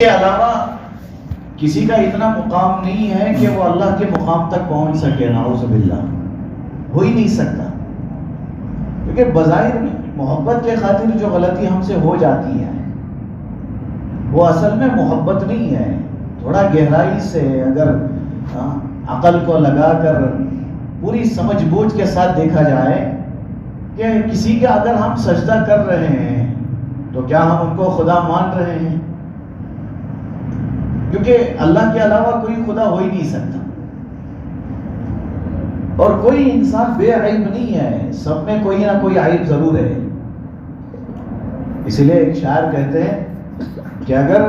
کے علاوہ کسی کا اتنا مقام نہیں ہے کہ وہ اللہ کے مقام تک پہنچ سکے، نعوذ باللہ، ہو ہی نہیں سکتا. کیونکہ بظاہر محبت کے خاطر جو غلطی ہم سے ہو جاتی ہے وہ اصل میں محبت نہیں ہے. تھوڑا گہرائی سے اگر عقل کو لگا کر پوری سمجھ بوجھ کے ساتھ دیکھا جائے کہ کسی کا اگر ہم سجدہ کر رہے ہیں تو کیا ہم ان کو خدا مان رہے ہیں؟ کیونکہ اللہ کے علاوہ کوئی خدا ہو ہی نہیں سکتا، اور کوئی انسان بے عیب نہیں ہے، سب میں کوئی نہ کوئی عیب ضرور ہے. اس لیے ایک شاعر کہتے ہیں کہ اگر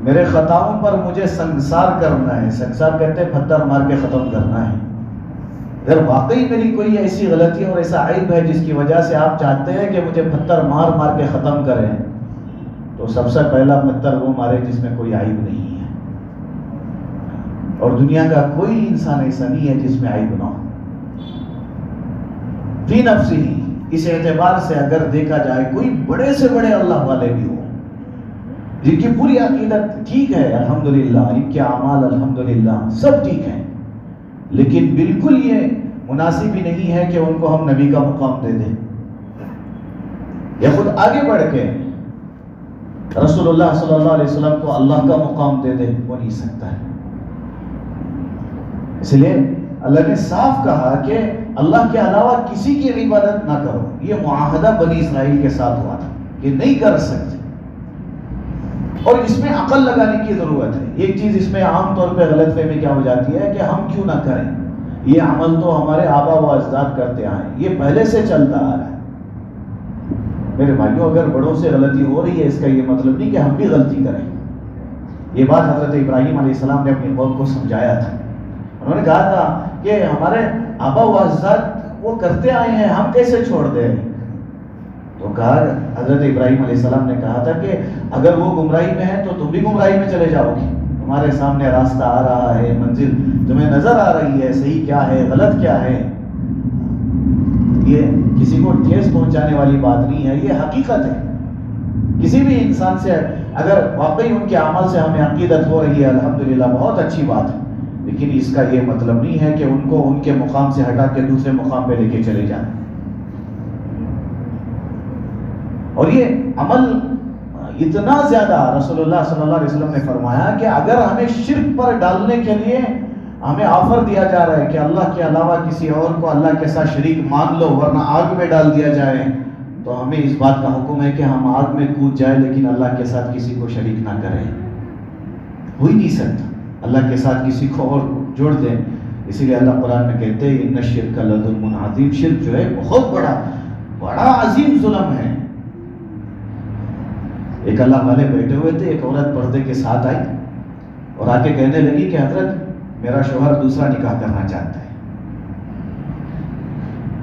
میرے خطاؤں پر مجھے سنگسار کرنا ہے، سنگسار کہتے ہیں پتھر مار کے ختم کرنا ہے، اگر واقعی میری کوئی ایسی غلطی اور ایسا عیب ہے جس کی وجہ سے آپ چاہتے ہیں کہ مجھے پتھر مار مار کے ختم کریں، تو سب سے پہلا پتھر وہ مارے جس میں کوئی عیب نہیں ہے. اور دنیا کا کوئی انسان ایسا نہیں ہے جس میں عیب نہ ہو. فی نفسی، اس اعتبار سے اگر دیکھا جائے کوئی بڑے سے بڑے اللہ والے بھی ہوں جن کی پوری عقیدت ٹھیک ہے الحمدللہ، ان کے اعمال الحمدللہ سب ٹھیک ہیں، لیکن بالکل یہ مناسب ہی نہیں ہے کہ ان کو ہم نبی کا مقام دے دیں یا خود آگے بڑھ کے رسول اللہ صلی اللہ علیہ وسلم کو اللہ کا مقام دے دے. وہ نہیں سکتا ہے. اس لیے اللہ نے صاف کہا کہ اللہ کے علاوہ کسی کی عبادت نہ کرو. یہ معاہدہ بنی اسرائیل کے ساتھ ہوا تھا کہ نہیں کر سکتے، اور اس میں عقل لگانے کی ضرورت ہے. ایک چیز اس میں عام طور پہ غلط فہمی کیا ہو جاتی ہے کہ ہم کیوں نہ کریں، یہ عمل تو ہمارے آبا و اجداد کرتے آئے، یہ پہلے سے چلتا آ رہا ہے. میرے بھائیوں، اگر بڑوں سے غلطی ہو رہی ہے اس کا یہ مطلب نہیں کہ ہم بھی غلطی کریں. یہ بات حضرت ابراہیم علیہ السلام نے اپنی قوم کو سمجھایا تھا. انہوں نے کہا تھا کہ ہمارے آبا و اجداد وہ کرتے آئے ہیں، ہم کیسے چھوڑ دیں؟ تو کہا، حضرت ابراہیم علیہ السلام نے کہا تھا کہ اگر وہ گمراہی میں ہے تو تم بھی گمراہی میں چلے جاؤ گے. تمہارے سامنے راستہ آ رہا ہے، منزل تمہیں نظر آ رہی ہے، صحیح کیا ہے غلط کیا ہے. یہ کسی کو ٹھیس پہنچانے والی بات نہیں ہے، یہ حقیقت ہے. کسی بھی انسان سے اگر واقعی ان کے عمل سے ہمیں عقیدت ہو رہی ہے الحمدللہ بہت اچھی بات ہے، لیکن اس کا یہ مطلب نہیں ہے کہ ان کو ان کے مقام سے ہٹا کے دوسرے مقام پہ لے کے چلے جائیں. اور یہ عمل اتنا زیادہ رسول اللہ صلی اللہ علیہ وسلم نے فرمایا کہ اگر ہمیں شرک پر ڈالنے کے لیے ہمیں آفر دیا جا رہا ہے کہ اللہ کے علاوہ کسی اور کو اللہ کے ساتھ شریک مان لو ورنہ آگ میں ڈال دیا جائے، تو ہمیں اس بات کا حکم ہے کہ ہم آگ میں کود جائیں لیکن اللہ کے ساتھ کسی کو شریک نہ کریں. ہو ہی نہیں سکتا اللہ کے ساتھ کسی کو اور جوڑ دیں. اسی لیے اللہ قرآن میں کہتے ہیں ان الشرک لظلم عظیم، شرک جو ہے بہت بڑا عظیم ظلم ہے. ایک اللہ والے بیٹھے ہوئے تھے، ایک عورت پردے کے ساتھ آئی اور آ کے کہنے لگی کہ حضرت میرا شوہر دوسرا نکاح کرنا چاہتا ہے.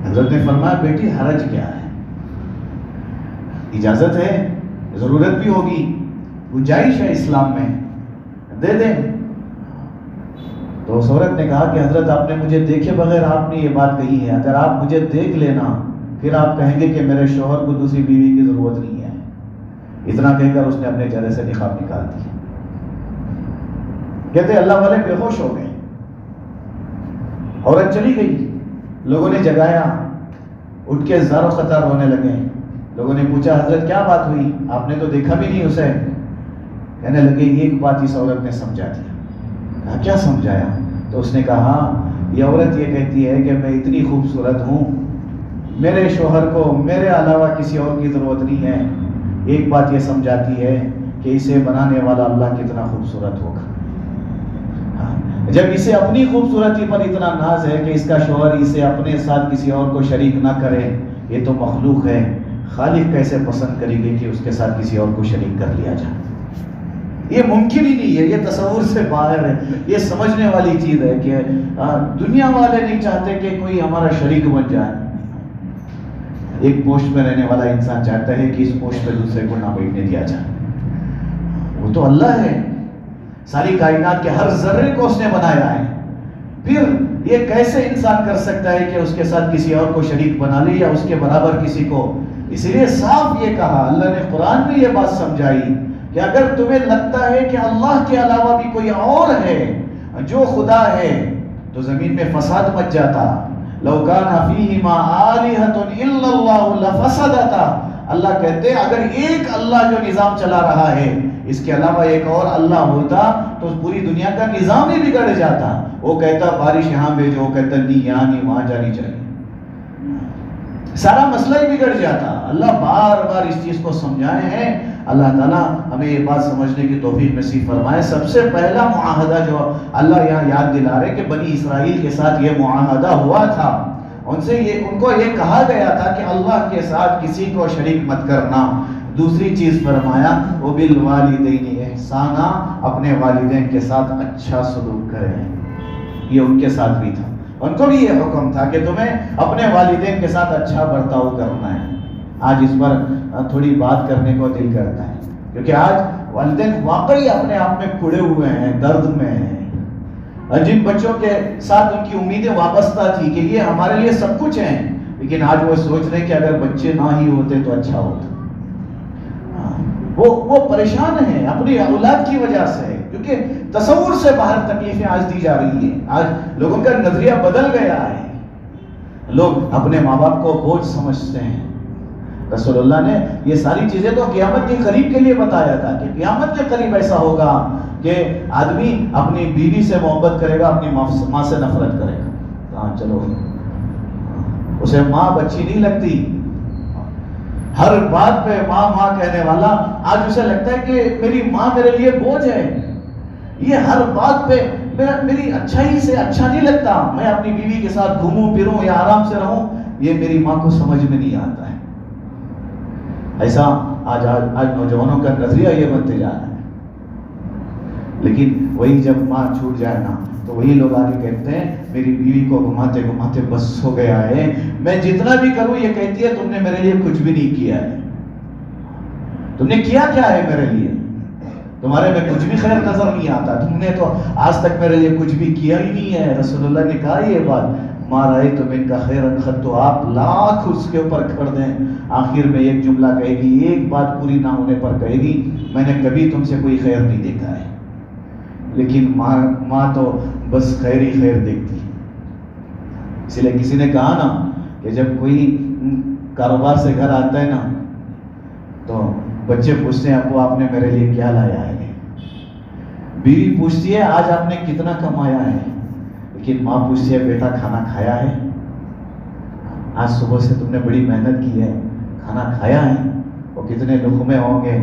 حضرت نے فرمایا بیٹی حرج کیا ہے، اجازت ہے، ضرورت بھی ہوگی، گنجائش ہے اسلام میں، دے دیں. تو اس عورت نے کہا کہ حضرت آپ نے مجھے دیکھے بغیر آپ نے یہ بات کہی ہے، اگر آپ مجھے دیکھ لینا پھر آپ کہیں گے کہ میرے شوہر کو دوسری بیوی کی ضرورت نہیں ہے. اتنا کہہ کر اس نے اپنے چہرے سے نقاب نکال دیا. کہتے اللہ والے بے ہوش ہو گئے، عورت چلی گئی. لوگوں نے جگایا، اٹھ کے زار و خطر رونے لگے. لوگوں نے پوچھا حضرت کیا بات ہوئی، آپ نے تو دیکھا بھی نہیں اسے. کہنے لگے ایک بات اس عورت نے سمجھا دیا. کہا کیا سمجھایا؟ تو اس نے کہا یہ عورت یہ کہتی ہے کہ میں اتنی خوبصورت ہوں، میرے شوہر کو میرے علاوہ کسی اور کی ضرورت نہیں ہے. ایک بات یہ سمجھاتی ہے کہ اسے بنانے والا اللہ کتنا خوبصورت ہوگا. جب اسے اپنی خوبصورتی پر اتنا ناز ہے کہ اس کا شوہر اسے اپنے ساتھ کسی اور کو شریک نہ کرے، یہ تو مخلوق ہے، خالق کیسے پسند کرے گی کہ اس کے ساتھ کسی اور کو شریک کر لیا جائے؟ یہ ممکن ہی نہیں ہے، یہ تصور سے باہر ہے. یہ سمجھنے والی چیز ہے کہ دنیا والے نہیں چاہتے کہ کوئی ہمارا شریک بن جائے. ایک پوسٹ پہ رہنے والا انسان چاہتا ہے کہ اس پوسٹ پہ دوسرے کو نہ بیٹھنے دیا جائے. وہ تو اللہ ہے، ساری کائنات کے ہر ذرے کو اس نے بنایا ہے. پھر یہ کیسے انسان کر سکتا ہے کہ اس کے ساتھ کسی اور کو شریک بنا لے یا اس کے برابر کسی کو؟ اس لیے صاف یہ کہا اللہ نے قرآن میں یہ بات سمجھائی کہ اگر تمہیں لگتا ہے کہ اللہ کے علاوہ بھی کوئی اور ہے جو خدا ہے تو زمین میں فساد مچ جاتا. لو کان فیہما آلہۃ الا اللہ لفسدتا. اللہ کہتے ہیں اگر ایک اللہ جو نظام چلا رہا ہے اس کے علاوہ ایک اور اللہ ہوتا تو پوری دنیا کا نظام ہی بگڑ جاتا. وہ کہتا بارش یہاں بھیجو، وہ کہتا نہیں یہاں نہیں وہاں جانی چاہیے، سارا مسئلہ ہی بگڑ جاتا. اللہ بار بار اس چیز کو سمجھائے ہیں. اللہ تعالیٰ ہمیں یہ بات سمجھنے کی توفیق نصیب فرمائے. سب سے پہلا معاہدہ جو اللہ یہاں یاد دلا رہے کہ بنی اسرائیل کے ساتھ یہ معاہدہ ہوا تھا، ان کو یہ کہا گیا تھا کہ اللہ کے ساتھ کسی کو شریک مت کرنا. دوسری چیز فرمایا وبالوالدین احسانا، اپنے والدین کے ساتھ اچھا سلوک کریں. یہ ان کے ساتھ بھی تھا، ان کو بھی یہ حکم تھا کہ تمہیں اپنے والدین کے ساتھ اچھا برتاؤ کرنا ہے. آج اس پر تھوڑی بات کرنے کو دل کرتا ہے کیونکہ آج والدین واقعی اپنے آپ میں کھڑے ہوئے ہیں، درد میں ہیں. جن بچوں کے ساتھ ان کی امیدیں وابستہ تھی کہ یہ ہمارے لیے سب کچھ ہیں، لیکن آج وہ سوچ رہے کہ اگر بچے نہ ہی ہوتے تو اچھا ہوتا. وہ پریشان ہیں اپنی اولاد کی وجہ سے، کیونکہ تصور سے باہر تکلیفیں آج دی جا رہی ہیں. آج لوگوں کا نظریہ بدل گیا ہے، لوگ اپنے ماں باپ کو بوجھ سمجھتے ہیں. رسول اللہ نے یہ ساری چیزیں تو قیامت کے قریب کے لیے بتایا تھا کہ قیامت کے قریب ایسا ہوگا کہ آدمی اپنی بیوی سے محبت کرے گا، اپنی ماں سے نفرت کرے گا. ہاں چلو، اسے ماں بچی نہیں لگتی، ہر بات پہ ماں ماں کہنے والا آج اسے لگتا ہے کہ میری ماں میرے لیے بوجھ ہے. یہ ہر بات پہ میری اچھائی سے اچھا نہیں لگتا، میں اپنی بیوی کے ساتھ گھوموں پھروں یا آرام سے رہوں، یہ میری ماں کو سمجھ میں نہیں آتا ہے. ایسا آج نوجوانوں کا نظریہ یہ بنتے جا رہا ہے. لیکن وہی جب ماں چھوٹ جائے نا تو وہی لوگ آگے کہتے ہیں میری بیوی کو گھماتے گھماتے بس ہو گیا ہے، میں جتنا بھی کروں یہ کہتی ہے تم نے میرے لیے کچھ بھی نہیں کیا ہے. تم نے کیا کیا ہے میرے لیے؟ تمہارے میں کچھ بھی خیر نظر نہیں آتا، تم نے تو آج تک میرے لیے کچھ بھی کیا ہی نہیں ہے. رسول اللہ نے کہا یہ بات، ما رأیت منک خیرا قط، تو آپ لاکھ اس کے اوپر کر دیں، آخر میں ایک جملہ کہے گی، ایک بات پوری نہ ہونے پر کہے گی میں نے کبھی تم سے کوئی خیر نہیں دیکھا ہے. لیکن ماں تو بس خیر ہی خیر دیکھتی ہے. اسی لیے کسی نے کہا نا کہ جب کوئی کاروبار سے گھر آتا ہے نا تو بچے پوچھتے ہیں ابو آپ نے میرے لیے کیا لایا ہے، بیوی پوچھتی ہے آج آپ نے کتنا کمایا ہے، لیکن ماں پوچھتی ہے بیٹا کھانا کھایا ہے، آج صبح سے تم نے بڑی محنت کی ہے، کھانا کھایا ہے. وہ کتنے لقمے ہوں گے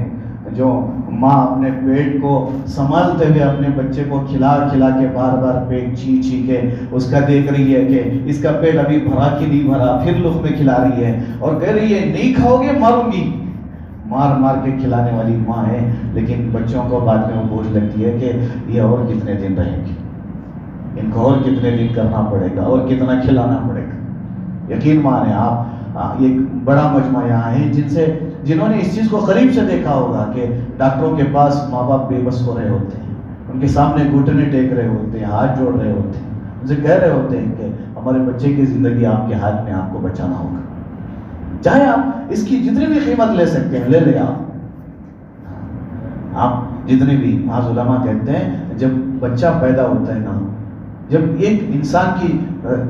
جو ماں اپنے پیٹ کو سنبھالتے ہوئے اپنے بچے کو کھلا کھلا کے بار بار پیٹ چھی چھی کے اس کا دیکھ رہی ہے کہ اس کا پیٹ ابھی بھرا کہ نہیں بھرا، پھر لقمے کھلا رہی ہے اور کہہ رہی ہے نہیں کھاؤ گے ماروں گی. مار مار کے کھلانے والی ماں ہے، لیکن بچوں کو بعد میں وہ بوجھ لگتی ہے کہ یہ اور کتنے دن رہیں گے، ان کو اور کتنے دن کرنا پڑے گا اور کتنا کھلانا پڑے گا. یقین مانے آپ ایک بڑا مجمع یہاں ہے جنہوں نے اس چیز کو قریب سے دیکھا ہوگا کہ ڈاکٹروں کے پاس ماں باپ بے بس ہو رہے ہوتے ہیں، ان کے سامنے گھٹنے ٹیک رہے ہوتے ہیں، ہاتھ جوڑ رہے ہوتے ہیں، ان سے کہہ رہے ہوتے ہیں کہ ہمارے بچے کی زندگی آپ کے ہاتھ میں، آپ کو بچانا ہوگا، چاہے آپ اس کی جتنی بھی قیمت لے سکتے ہیں لے لیں. آپ جتنے بھی بعض علماء کہتے ہیں جب بچہ پیدا ہوتا ہے نا، جب ایک انسان کی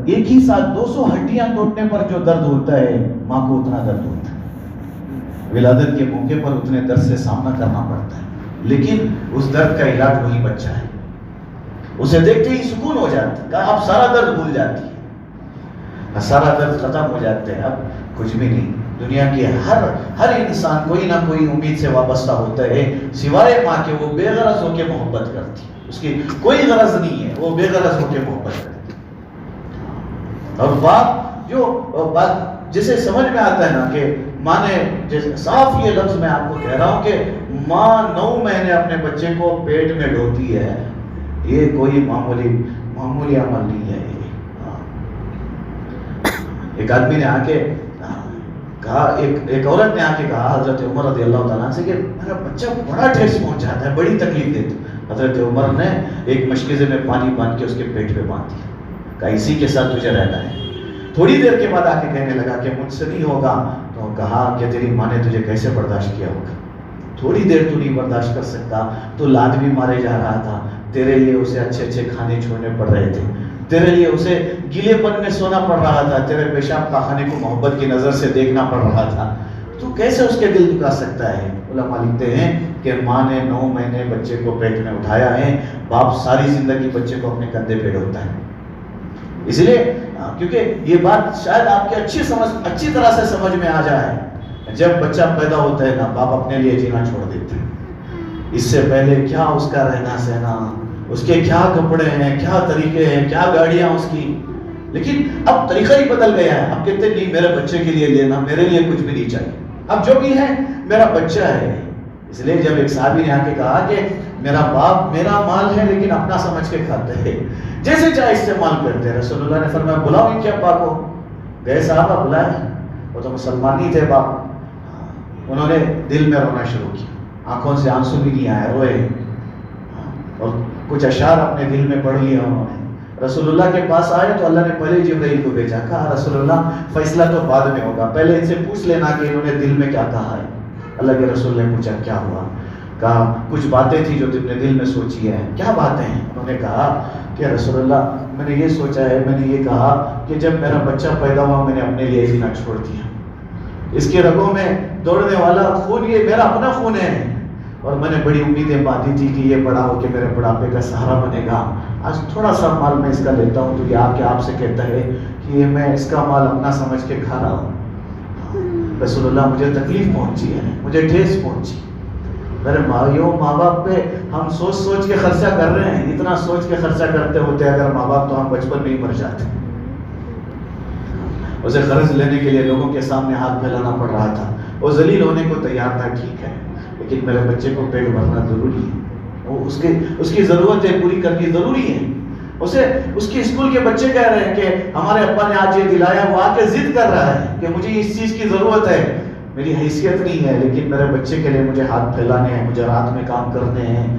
ایک ہی ساتھ 200 ہڈیاں ٹوٹنے پر جو درد ہوتا ہے ماں کو اتنا درد ہوتا ہے. ولادت کے موقع پر اتنے درد سے سامنا کرنا پڑتا ہے، لیکن اس درد کا علاج وہی بچہ ہے. اسے دیکھتے ہی سکون ہو جاتا ہے، آپ سارا درد بھول جاتی ہے، سارا درد ختم ہو جاتے ہیں، اب کچھ بھی نہیں. دنیا کی ہر انسان کوئی نہ کوئی امید سے وابستہ ہوتا ہے سوائے ماں کے. وہ بے غرض ہو کے محبت کرتی ہے، اس کی کوئی غرض نہیں ہے، وہ بے غرض ہو کے محبت کرتی ہے. اور باپ جو بات جسے سمجھ میں آتا ہے نا کہ ماں نے جیسے صاف یہ لفظ میں آپ کو کہہ رہا ہوں کہ ماں 9 مہینے اپنے بچے کو پیٹ میں ڈھوتی ہے، یہ کوئی معمولی عمل نہیں ہے. ایک آدمی نے آ کے کہا، ایک عورت نے آ کے کہا حضرت عمر رضی اللہ تعالیٰ سے کہ میرا بچہ بڑا ٹھیس پہنچ جاتا ہے، بڑی تکلیف دیتا ہے. حضرت عمر نے ایک مشکیزے میں پانی باندھ کے اس کے پیٹ پہ باندھ دیا، کہا اسی کے ساتھ تجھے رہنا ہے. تھوڑی دیر کے بعد آ کے کہنے لگا کہ مجھ سے نہیں ہوگا، تو کہا کہ تیری ماں نے تجھے کیسے برداشت کیا ہوگا. تھوڑی دیر تو نہیں برداشت کر سکتا، تو لات بھی مارے جا رہا تھا، تیرے لیے اسے اچھے اچھے کھانے چھوڑنے پڑ رہے تھے، تیرے لیے اسے گلے پن میں سونا پڑ رہا تھا، تیرے پیشاب پاخانے کو محبت کی نظر سے دیکھنا پڑ رہا تھا، تو کیسے اس کے دل دکھا سکتا ہے؟ علماء لکھتے ہیں کہ ماں نے 9 مہینے بچے کو پیٹ میں اٹھایا ہے، باپ ساری زندگی بچے کو اپنے کندھے پہ ڈھوتا ہے۔ اس لیے کیونکہ یہ بات شاید آپ کے اچھی طرح سے سمجھ میں آ جائے، جب بچہ پیدا ہوتا ہے نا، باپ اپنے لیے جینا چھوڑ دیتے ہیں۔ اس سے پہلے کیا اس کا رہنا سہنا، اس کے کیا کپڑے ہیں، کیا طریقے ہیں، کیا گاڑیاں اس کی، لیکن اب طریقہ ہی بدل گیا ہے۔ اب کہتے نہیں میرے بچے کے لیے لینا، میرے لیے کچھ بھی نہیں چاہیے، اب جو بھی ہے میرا بچہ ہے۔ اس لیے جب ایک صحابی نے آ کے کہا کہ میرا باپ میرا مال ہے لیکن اپنا سمجھ کے کھاتے ہیں، جیسے چاہے استعمال کرتے ہیں، رسول اللہ نے فرمایا بلاؤ ان کے ابا کو۔ گئے صحابہ، بلائے، وہ تو مسلمان ہی تھے باپ، انہوں نے دل میں رونا شروع کیا، آنکھوں سے آنسو بھی نہیں آئے، روئے اور کچھ اشعار اپنے دل میں پڑھ لیا انہوں نے۔ رسول اللہ کے پاس آئے تو اللہ نے پہلے جبرائیل کو بھیجا، کہا رسول اللہ فیصلہ تو بعد میں ہوگا، پہلے ان سے پوچھ لینا کہ انہوں نے دل میں کیا کہا ہے۔ اللہ کے رسول نے پوچھا کیا ہوا؟ کہا کچھ باتیں تھی جو تم نے دل میں سوچی ہیں۔ کیا باتیں ہیں؟ انہوں نے کہا کہ رسول اللہ میں نے یہ سوچا ہے، میں نے یہ کہا کہ جب میرا بچہ پیدا ہوا میں نے اپنے لیے جینا چھوڑ دیا، اس کے رگوں میں دوڑنے والا خون یہ میرا اپنا خون ہے، اور میں نے بڑی امیدیں باندھی تھی کہ یہ بڑا ہو کے میرے بڑھاپے کا سہارا بنے گا، آج تھوڑا سا مال میں اس کا لیتا ہوں تو یہ آ کے آپ سے کہتا ہے کہ یہ میں اس کا مال اپنا سمجھ کے کھا رہا ہوں۔ رسول اللہ مجھے تکلیف پہنچی ہے، مجھے ٹھیس پہنچی۔ میرے بھائیوں، ماں باپ پہ ہم سوچ سوچ کے خرچہ کر رہے ہیں، اتنا سوچ کے خرچہ کرتے ہوتے اگر ماں باپ تو ہم بچپن میں ہی مر جاتے۔ اسے قرض لینے کے لیے لوگوں کے سامنے ہاتھ پھیلانا پڑ رہا تھا، وہ ذلیل ہونے کو تیار تھا، ٹھیک ہے لیکن میرے بچے کو پیٹ بھرنا ضروری ہے، وہ اس کی ضرورتیں پوری کرنی ضروری ہے۔ اس کے اسکول کے بچے کہہ رہے ہیں کہ ہمارے ابا نے آج یہ دلایا، وہ آ کے ضد کر رہا ہے کہ مجھے اس چیز کی ضرورت ہے، میری حیثیت نہیں ہے لیکن میرے بچے کے لیے مجھے ہاتھ پھیلانے ہیں، مجھے رات میں کام کرنے ہیں،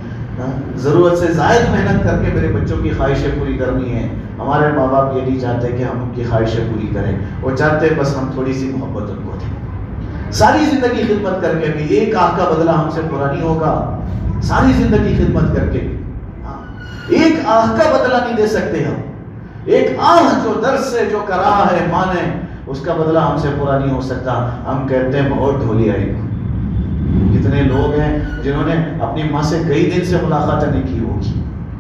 ضرورت سے زائد محنت کر کے میرے بچوں کی خواہشیں پوری کرنی ہے۔ ہمارے ماں باپ یہ نہیں چاہتے کہ ہم ان کی خواہشیں پوری کریں، وہ چاہتے بس ہم تھوڑی سی محبت ان کو دیں۔ ساری زندگی خدمت کر کے بھی ایک آہ کا بدلہ ہم سے پورا نہیں ہوگا، ساری زندگی خدمت کر کے ایک آہ کا بدلہ نہیں دے سکتے ہم۔ ایک آہ جو درد سے جو کرا ہے ماں نے، اس کا بدلہ ہم سے پورا نہیں ہو سکتا۔ ہم کہتے ہیں بہت ڈھولی آئی۔ کتنے لوگ ہیں جنہوں نے اپنی ماں سے کئی دن سے ملاقات نہیں کی ہوگی،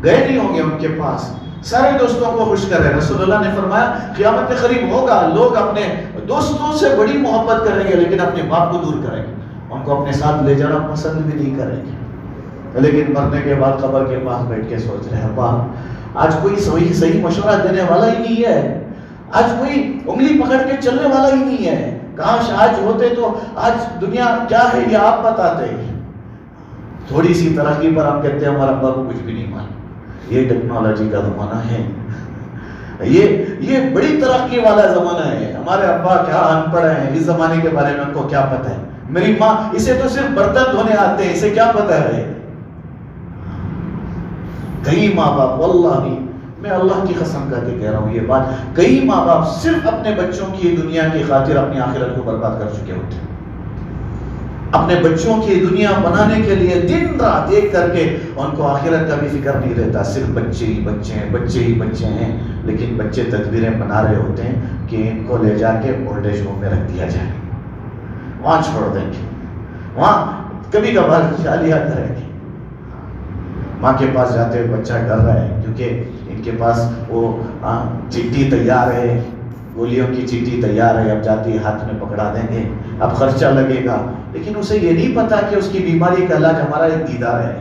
گئے نہیں ہوں گے ان کے پاس، سارے دوستوں کو خوش کرے۔ رسول اللہ نے فرمایا قیامت کے قریب ہوگا، لوگ اپنے دوستوں سے بڑی محبت کریں گے لیکن اپنے باپ کو دور کریں گے، ان کو اپنے ساتھ لے جانا پسند بھی نہیں کریں گے، لیکن مرنے کے بعد قبر کے پاس بیٹھ کے سوچ رہے ہیں ابا آج کوئی صحیح مشورہ دینے والا ہی نہیں ہے، آج کوئی انگلی پکڑ کے چلنے والا ہی نہیں ہے، کاش آج ہوتے تو آج دنیا کیا ہے یہ آپ بتاتے ہیں۔ تھوڑی سی ترقی پر ہم کہتے ہیں ہمارے ابا کو کچھ بھی نہیں معلوم۔ یہ ٹیکنالوجی کا زمانہ ہے، یہ بڑی ترقی والا زمانہ ہے۔ ہمارے ابا کیا ان پڑھ ہیں، اس زمانے کے بارے میں ان کو کیا پتہ ہے؟ میری ماں اسے تو صرف برتن دھونے آتے ہیں، اسے کیا پتہ ہے؟ کئی ماں باپ، واللہ میں اللہ کی قسم کر کے کہہ رہا ہوں یہ بات، کئی ماں باپ صرف اپنے بچوں کی دنیا کی خاطر اپنی آخرت کو برباد کر چکے ہوتے ہیں۔ اپنے بچوں کی دنیا بنانے کے لیے دن رات ایک کر کے ان کو آخرت کا بھی فکر نہیں رہتا، صرف بچے ہی بچے ہیں، لیکن بچے تدبیریں بنا رہے ہوتے ہیں کہ ان کو لے جا کے اولڈ ایج ہوم میں رکھ دیا جائے، وہاں چھوڑ دیں گے، وہاں کبھی کبھار شادیاں کریں گے۔ ماں کے پاس جاتے ہوئے بچہ ڈر رہا ہے کیونکہ ان کے پاس وہ چٹھی تیار ہے، گولیوں کی چٹھی تیار ہے، اب جاتی ہاتھ میں پکڑا دیں گے، اب خرچہ لگے گا، لیکن اسے یہ نہیں پتا کہ اس کی بیماری کا علاج ہمارا ایک دیدار ہے،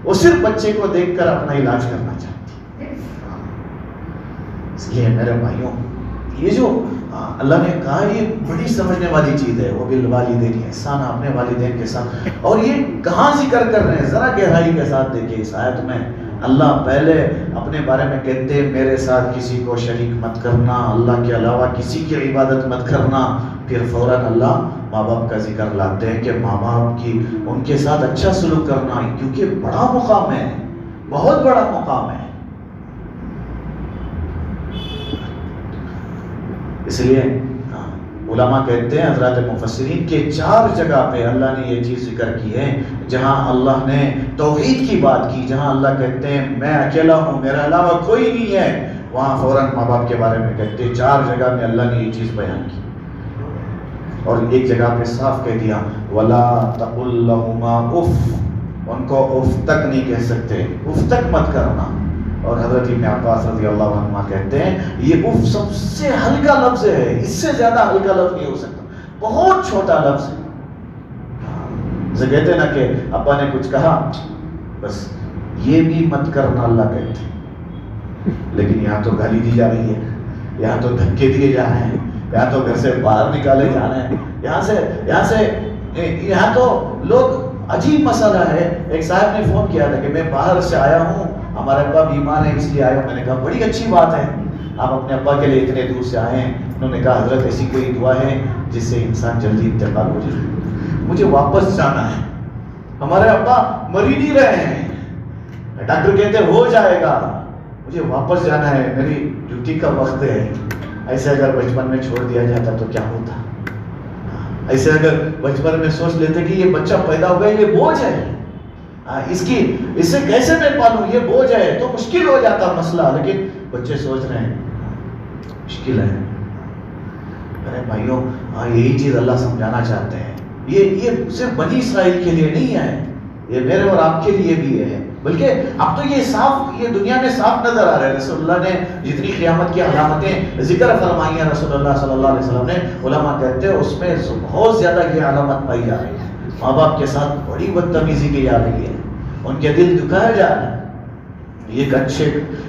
وہ صرف بچے کو دیکھ کر اپنا علاج کرنا چاہتی ہے۔ اس لیے میرے بھائیوں، یہ جو اللہ نے کہا یہ بڑی سمجھنے والی چیز ہے، وہ بالوالدین احسان، اپنے والدین کے ساتھ، اور یہ کہاں ذکر کر رہے ہیں ذرا گہرائی کے ساتھ دیکھیں اس آیت میں۔ اللہ پہلے اپنے بارے میں کہتے ہیں میرے ساتھ کسی کو شریک مت کرنا، اللہ کے علاوہ کسی کی عبادت مت کرنا، پھر فوراً اللہ ماں باپ کا ذکر لاتے ہیں کہ ماں باپ کی ان کے ساتھ اچھا سلوک کرنا، کیونکہ بڑا مقام ہے، بہت بڑا مقام ہے۔ اس لیے علماء کہتے ہیں حضرات مفسرین کے 4 جگہ پہ اللہ نے یہ چیز ذکر کی ہے جہاں اللہ نے توحید کی بات کی، جہاں اللہ کہتے ہیں میں اکیلا ہوں، میرا علاوہ کوئی نہیں ہے، وہاں فوراً ماں باپ کے بارے میں کہتے ہیں 4 جگہ میں اللہ نے یہ چیز بیان کی، اور ایک جگہ پہ صاف کہہ دیا وَلَا تَقُلْ لَهُمَا اُف، ان کو اف تک نہیں کہہ سکتے، اف تک مت کرنا۔ اور حضرت ابن عباس رضی اللہ عنہ کہتے ہیں یہ اف سب سے ہلکا لفظ ہے، اس سے زیادہ ہلکا لفظ نہیں ہو سکتا، بہت چھوٹا لفظ ہے۔ جسے کہتے ہیں نا کہ ابا نے کچھ کہا بس یہ بھی مت کرنا اللہ کہتے ہیں، لیکن یہاں تو گالی دی جا رہی ہے، یہاں تو دھکے دیے جا رہے ہیں، یہاں تو گھر سے باہر نکالے جا رہے ہیں، یہاں تو لوگ، عجیب مسئلہ ہے۔ ایک صاحب نے فون کیا تھا کہ میں باہر سے آیا ہوں، ہمارے ابا بیمار ہیں اس لیے آیا ہوں۔ میں نے کہا بڑی اچھی بات ہے، آپ اپنے ابا کے لیے اتنے دور سے آئے ہیں۔ انہوں نے کہا حضرت ایسی کوئی دعا ہے جس سے انسان جلدی انتقال ہو جائے؟ مجھے واپس جانا ہے، ہمارے ابا مر ہی نہیں رہے ہیں، ڈاکٹر کہتے ہو جائے گا، مجھے واپس جانا ہے، میری ڈیوٹی کا وقت ہے۔ ایسے اگر بچپن میں چھوڑ دیا جاتا تو کیا ہوتا؟ ایسے اگر بچپن میں سوچ لیتے کہ یہ بچہ پیدا ہو گیا، یہ بوجھ ہے، اس سے کیسے میں پالوں، یہ بوجھ ہے، تو مشکل ہو جاتا مسئلہ۔ لیکن بچے سوچ رہے ہیں مشکل ہے۔ ارے بھائیوں، یہی چیز اللہ سمجھانا چاہتے ہیں، یہ صرف بنی اسرائیل کے لیے نہیں ہے، یہ میرے اور آپ کے لیے بھی ہے، بلکہ اب تو یہ صاف، یہ دنیا میں صاف نظر آ رہا ہے۔ رسول اللہ نے جتنی قیامت کی علامتیں ذکر فرمائی ہیں رسول اللہ صلی اللہ علیہ وسلم نے، علماء کہتے ہیں اس میں بہت زیادہ یہ علامت پائی جا رہی ہے، ماں باپ کے ساتھ بڑی بدتمیزی کی جا رہی ہے، ان کے دل دکھائے جا رہے ہیں۔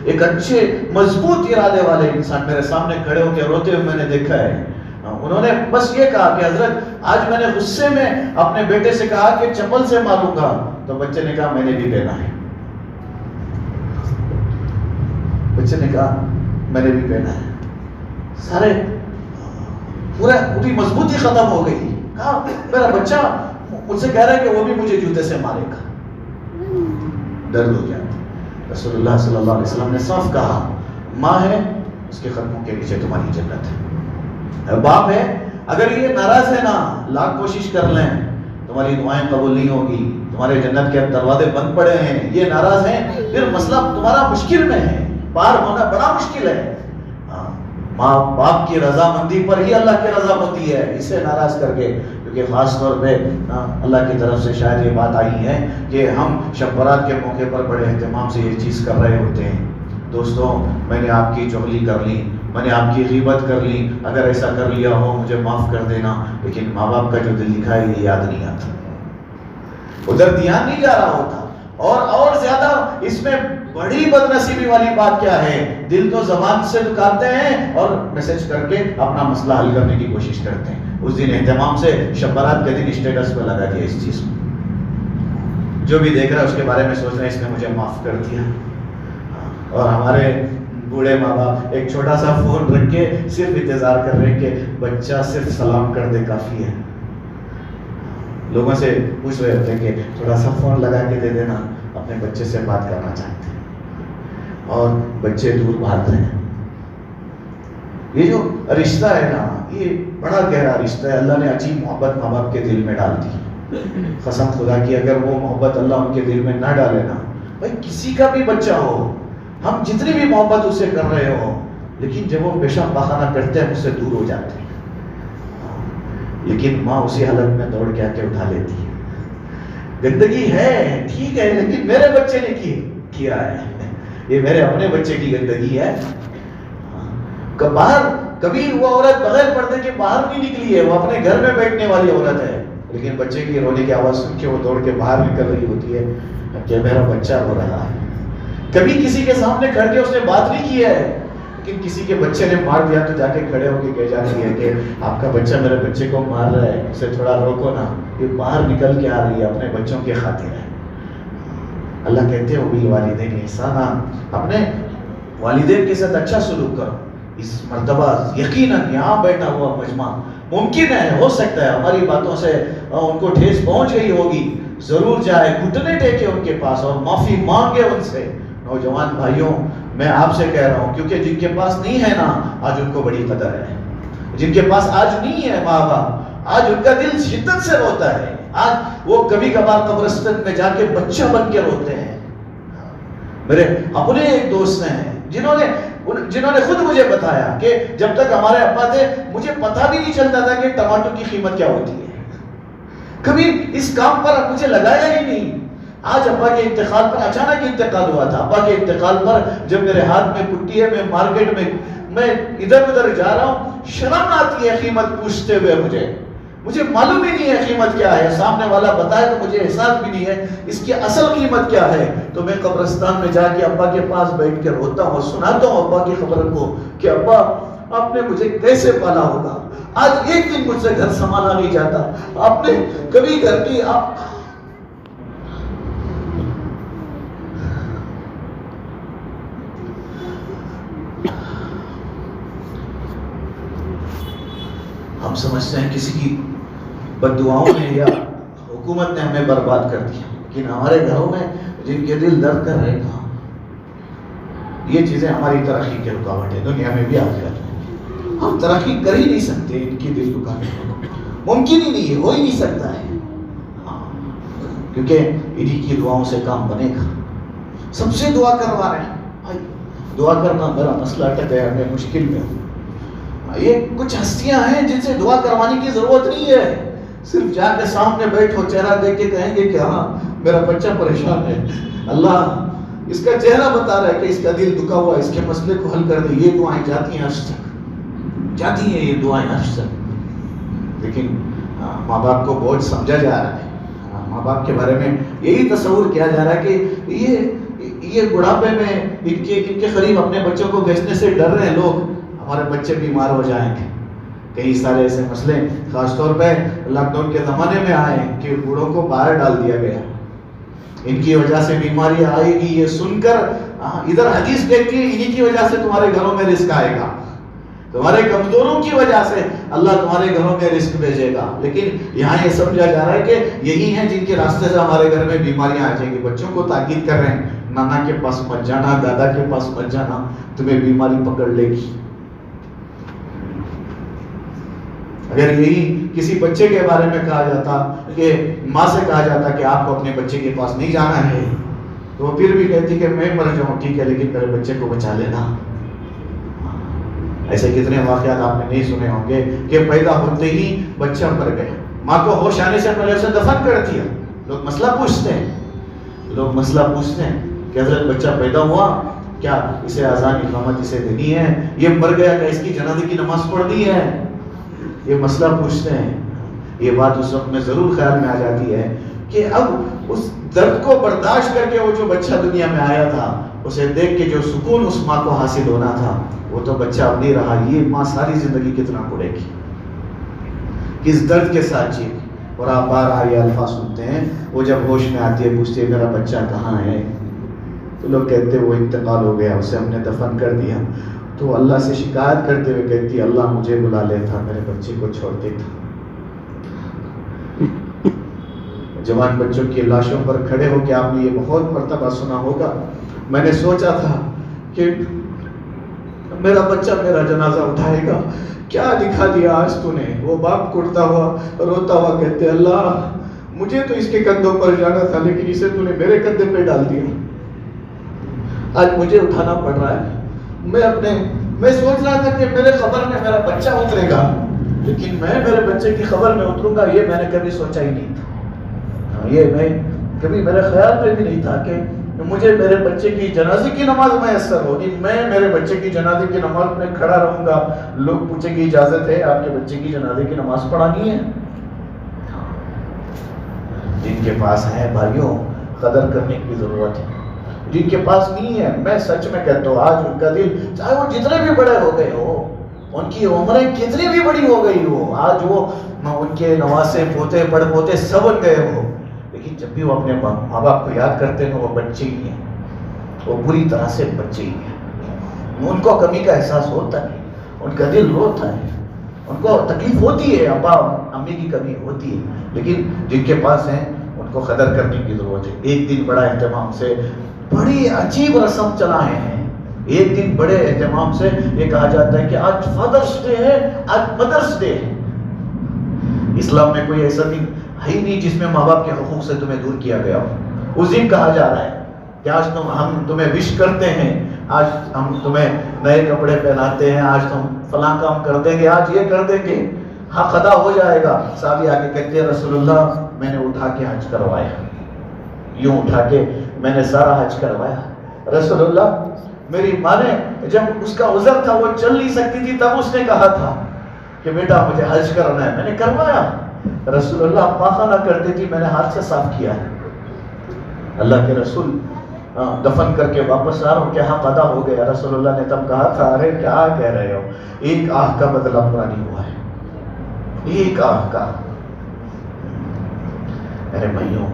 ایک اچھے مضبوط ارادے والے انسان میرے سامنے کھڑے ہو کے روتے ہوئے میں نے دیکھا ہے، انہوں نے بس یہ کہا کہ حضرت آج میں نے غصے میں اپنے بیٹے سے کہا کہ چپل سے ماروں گا، تو بچے نے کہا میں نے بھی پہنا ہے، بچے نے کہا میں نے بھی پہنا ہے، سارے پوری مضبوطی ختم ہو گئی۔ کہا میرا بچہ مجھ سے کہہ رہا ہے کہ وہ بھی مجھے جوتے سے مارے گا، درد ہو گیا۔ رسول اللہ صلی اللہ علیہ وسلم نے صاف کہا ماں ہے اس کے قدموں کے نیچے تمہاری جنت ہے، باپ ہے اگر یہ ناراض ہے نا لاکھ کوشش کر لیں تمہاری دعائیں قبول نہیں ہوگی، تمہارے جنت کے دروازے بند پڑے ہیں، یہ ناراض ہیں پھر مسئلہ تمہارا مشکل میں ہے، پار ہونا بڑا مشکل ہے۔ ماں باپ کی رضامندی پر ہی اللہ کی رضا ہوتی ہے، اسے ناراض کر کے، کیونکہ خاص طور پہ اللہ کی طرف سے شاید یہ بات آئی ہے کہ ہم شب برات کے موقع پر بڑے اہتمام سے یہ چیز کر رہے ہوتے ہیں۔ دوستوں، میں نے آپ کی چغلی کر لی، میں نے آپ کی غیبت کر لی، اگر ایسا کر لیا ہو مجھے معاف کر دینا، لیکن ماں باپ کا جو دل دکھا ہے یہ یاد نہیں آتا، ادھر دھیان نہیں جا رہا ہوتا۔ اور زیادہ اس میں بڑی بدنصیبی والی بات کیا ہے، دل تو زبان سے دکھاتے ہیں اور میسج کر کے اپنا مسئلہ حل کرنے کی کوشش کرتے ہیں۔ اس دن اہتمام سے شب برات کے دن اسٹیٹس پہ لگا دیا اس چیز کو، جو بھی دیکھ رہا ہے اس کے بارے میں سوچ رہے ہیں اس نے مجھے معاف کر دیا۔ اور ہمارے بوڑھے ماں باپ ایک چھوٹا سا فون رکھ کے صرف انتظار کر رہے ہیں کہ بچہ صرف سلام کر دے کافی ہے۔ لوگوں سے پوچھ رہے ہوتے ہیں کہ تھوڑا سا فون لگا کے دے دینا، اپنے بچے سے بات کرنا چاہتے ہیں، اور بچے دور بھاگ رہے ہیں۔ یہ جو رشتہ ہے نا یہ بڑا گہرا رشتہ ہے، اللہ نے عجیب محبت ماں باپ کے دل میں ڈال دی۔ قسم خدا کی اگر وہ محبت اللہ ان کے دل میں نہ ڈالے نا، بھائی کسی کا بھی بچہ ہو، ہم جتنی بھی محبت اسے کر رہے ہو، لیکن جب وہ پیشاب پاخانہ کرتے ہیں اس سے دور ہو جاتے ہیں، لیکن ماں اسی حالت میں دوڑ کے آ کے اٹھا لیتی ہے۔ گندگی ہے ٹھیک ہے، لیکن میرے بچے نے کیا ہے، یہ میرے اپنے بچے کی گندگی ہے۔ باہر کبھی وہ عورت بغیر پردے کے باہر نہیں نکلی ہے، وہ اپنے گھر میں بیٹھنے والی عورت ہے، لیکن بچے کی رونے کی آواز سن کے وہ دوڑ کے باہر نکل رہی ہوتی ہے کہ میرا بچہ رو رہا ہے۔ کبھی کسی کے سامنے کھڑ کے اس نے بات نہیں کی ہے، لیکن کسی کے بچے نے مار دیا تو جا کے کھڑے ہو کے کہہ جاتی ہے کہ آپ کا بچہ میرے بچے کو مار رہا ہے، اسے تھوڑا روکو نا، یہ باہر نکل کے آ رہی ہے اپنے بچوں کی خاطر ہے۔ اللہ کہتے ہیں وبالوالدین احسانا، اپنے والدین کے ساتھ اچھا سلوک کرو۔ اس مرتبہ یقیناً یہاں بیٹھا ہوا مجمع ممکن ہے، ہو سکتا ہے ہماری باتوں سے ان کو ٹھیس پہنچ گئی ہوگی، ضرور جائے گھٹنے ٹیکے ان کے پاس اور معافی مانگے ان سے۔ نوجوان بھائیوں، میں آپ سے کہہ رہا ہوں، کیونکہ جن کے پاس نہیں ہے نا آج ان کو بڑی قدر ہے، جن کے پاس آج نہیں ہے ماں باپ، آج ان کا دل شدت سے روتا ہے، آج وہ کبھی کبھار قبرستان میں جا کے بچہ بن کے روتے ہیں۔ میرے اپنے ایک دوست ہیں جنہوں نے خود مجھے بتایا کہ جب تک ہمارے ابا تھے مجھے پتہ بھی نہیں چلتا تھا کہ ٹماٹر کی قیمت کیا ہوتی ہے، کبھی اس کام پر مجھے لگایا ہی نہیں۔ آج ابا کے انتقال پر اچانک انتقال ہوا تھا، ابا کے انتقال پر جب میرے ہاتھ میں پٹی ہے، میں مارکیٹ میں ادھر ادھر جا رہا ہوں، شرم آتی ہے قیمت پوچھتے ہوئے، مجھے معلوم ہی نہیں ہے قیمت کیا ہے، سامنے والا بتائے تو مجھے احساس بھی نہیں ہے اس کی اصل قیمت کیا ہے، تو میں قبرستان میں جا کے ابا کے پاس بیٹھ کے روتا ہوں، سناتا ہوں ابا کی خبر کو کہ ابا آپ نے مجھے کیسے پالا ہوگا، آج ایک دن مجھ سے گھر سنبھالا نہیں جاتا، آپ نے کبھی گھر کی ہم سمجھتے ہیں کسی کی بد دعاؤں نے یا حکومت نے ہمیں برباد کر دیا، لیکن ہمارے گھروں میں جن کے دل درد کر رہے تھا، یہ چیزیں ہماری ترقی کے رکاوٹ ہے، دنیا میں بھی آخرت میں ہم ترقی کر ہی نہیں سکتے، ان کی دل دکانے ممکن ہی نہیں ہے، ہو ہی نہیں سکتا ہے، کیونکہ انہی کی دعاؤں سے کام بنے گا۔ سب سے دعا کروا رہے ہیں، بھائی دعا کرنا میرا مسئلہ اٹک گیا، میں مشکل میں ہوں۔ یہ کچھ ہستیاں ہیں جن سے دعا کروانے کی ضرورت نہیں ہے، صرف جا کے سامنے بیٹھو، چہرہ دیکھ کے کہیں گے کہ ہاں میرا بچہ پریشان ہے، اللہ اس کا چہرہ بتا رہا ہے کہ اس کا دل دکھا ہوا ہے، اس کے مسئلے کو حل کر دے۔ یہ دعائیں جاتی ہیں عرش تک، جاتی ہیں یہ دعائیں عرش تک، لیکن ماں باپ کو بوجھ سمجھا جا رہا ہے، ماں باپ کے بارے میں یہی تصور کیا جا رہا ہے کہ یہ بڑھاپے میں ان کے قریب اپنے بچوں کو بیچنے سے ڈر رہے ہیں لوگ، ہمارے بچے بیمار ہو جائیں گے۔ کئی سارے ایسے مسئلے خاص طور پہ لاک ڈاؤن کے زمانے میں آئے کہ بوڑھوں کو باہر ڈال دیا گیا، ان کی وجہ سے بیماری آئے گی، یہ سن کر ادھر حدیث کہتی ہے انہی کی وجہ سے تمہارے گھروں میں رزق آئے گا، تمہارے کمزوروں کی وجہ سے اللہ تمہارے گھروں میں رزق بھیجے گا، لیکن یہاں یہ سمجھا جا رہا ہے کہ یہی ہیں جن کے راستے سے ہمارے گھر میں بیماریاں آ جائیں گی۔ بچوں کو تاکید کر رہے ہیں نانا کے پاس مت جانا، دادا کے پاس مت جانا، تمہیں بیماری پکڑ لے گی۔ اگر یہی کسی بچے کے بارے میں کہا جاتا کہ ماں سے کہا جاتا کہ آپ کو اپنے بچے کے پاس نہیں جانا ہے، تو وہ پھر بھی کہتی کہ میں مر جاؤں ٹھیک ہے لیکن میرے بچے کو بچا لینا۔ ایسے کتنے واقعات آپ نے نہیں سنے ہوں گے کہ پیدا ہوتے ہی بچہ مر گیا، ماں کو ہوش آنے سے پہلے اسے دفن کر دیا۔ لوگ مسئلہ پوچھتے ہیں کہ حضرت بچہ پیدا ہوا، کیا اسے اذان اقامت اسے دینی ہے؟ یہ مر گیا، کیا اس کی جنازے کی نماز پڑھنی ہے؟ یہ مسئلہ پوچھتے ہیں۔ یہ بات اس وقت میں ضرور خیال میں آ جاتی ہے کہ اب اس درد کو برداشت کر کے وہ جو بچہ دنیا میں آیا تھا، اسے دیکھ کے جو سکون اس ماں کو حاصل ہونا تھا وہ تو بچہ اب نہیں رہا۔ یہ ماں ساری زندگی کتنا پڑے گی، کس درد کے ساتھ جی۔ اور آپ بار بار یہ الفاظ سنتے ہیں، وہ جب ہوش میں آتی ہے پوچھتے ہیں میرا بچہ کہاں ہے، تو لوگ کہتے ہیں وہ انتقال ہو گیا، اسے ہم نے دفن کر دیا۔ تو اللہ سے شکایت کرتے ہوئے کہتی اللہ مجھے بلا لیتا، میرے بچے کو چھوڑ دیتا۔ جوان بچوں کی لاشوں پر کھڑے ہو کے آپ نے یہ بہت مرتبہ سنا ہوگا، میں نے سوچا تھا کہ میرا بچہ میرا جنازہ اٹھائے گا، کیا دکھا دیا آج تو نے۔ وہ باپ کٹتا ہوا روتا ہوا کہتے اللہ مجھے تو اس کے کندھوں پر جانا تھا لیکن اسے تو نے میرے کندھے پہ ڈال دیا، آج مجھے اٹھانا پڑ رہا ہے۔ میں سوچ رہا تھا کہ میرے قبر میں میرا بچہ اترے گا، لیکن میں میرے بچے کی قبر میں اتروں گا یہ میں نے کبھی سوچا ہی نہیں تھا، یہ میں کبھی میرے خیال میں بھی نہیں تھا کہ مجھے میرے بچے کی جنازے کی نماز میسر ہوگی، میں میرے بچے کی جنازے کی نماز میں کھڑا رہوں گا، لوگ پوچھیں گے اجازت ہے آپ کے بچے کی جنازے کی نماز پڑھانی ہے؟ جن کے پاس ہے بھائیوں قدر کرنے کی ضرورت ہے، جن کے پاس نہیں ہے میں سچ میں کہتا ہوں آج ان کا دل چاہے وہ جتنے بھی بڑے ہو گئے ہو، ان کی عمریں کتنی بھی بڑی ہو گئی ہو، آج وہ ان کے نواسے پوتے بڑ پوتے سب بن گئے ہو، لیکن جب بھی وہ اپنے ماں باپ کو یاد کرتے ہیں وہ بچے ہی ہیں، وہ پوری طرح سے بچے ہی ہیں۔ ان کو کمی کا احساس ہوتا ہے، ان کا دل روتا ہے، ان کو تکلیف ہوتی ہے، ابا امی کی کمی ہوتی ہے، لیکن جن کے پاس ہیں ان کو قدر کرنے کی ضرورت ہے۔ ایک دن بڑا اہتمام سے بڑی عجیب رسم چلائے ہیں، ایک دن بڑے اہتمام سے یہ کہا جاتا ہے کہ آج فادرس ڈے ہے، آج مدرس ڈے ہے۔ اسلام میں کوئی ایسا دن ہے ہی نہیں جس میں ماں باپ کے حقوق سے تمہیں دور کیا گیا ہو۔ اس دن کہا جا رہا ہے کہ آج ہم تمہیں وش کرتے ہیں، آج ہم تمہیں نئے کپڑے پہناتے ہیں، آج تم فلاں کام کر دیں گے، آج یہ کر دیں گے، حق ادا ہو جائے گا۔ صحابی آگے کہتے ہیں رسول اللہ میں نے اٹھا کے حج کروایا، یوں اٹھا کے میں نے سارا حج کروایا۔ رسول اللہ میری ماں نے جب اس کا عذر تھا، وہ چل نہیں سکتی تھی، تب اس نے کہا تھا کہ بیٹا مجھے حج کرنا ہے، میں نے کروایا۔ رسول اللہ پاخانہ کرتی تھی، میں نے ہاتھ سے صاف کیا ہے۔ اللہ کے رسول دفن کر کے واپس آ رہا ہوں کہ حق ادا ہو گیا۔ رسول اللہ نے تب کہا تھا ارے کیا کہہ رہے ہو، ایک آہ کا بدلہ پورا نہیں ہوا ہے، ایک آہ کا۔ میرے بھائیوں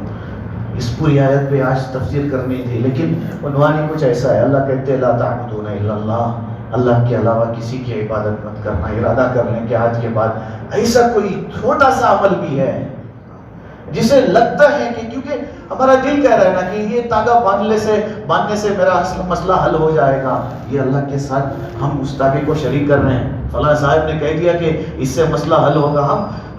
اس پوری آیت پہ آج تفسیر کرنی تھی، لیکن عنوان ہی کچھ ایسا ہے۔ اللہ کہتے ہیں لا تعبدون الا اللہ، اللہ کے علاوہ کسی کی عبادت مت کرنا۔ ارادہ کر لیں کہ آج کے بعد ایسا کوئی چھوٹا سا عمل بھی ہے جسے لگتا ہے کہ کیونکہ ہمارا دل کہہ رہا ہے نا کہ یہ تاگا باندھنے سے میرا مسئلہ حل ہو جائے گا، یہ اللہ کے ساتھ ہم اس تاگے کو شریک کر رہے ہیں۔ فلاں صاحب نے کہہ دیا کہ اس سے مسئلہ حل ہوگا،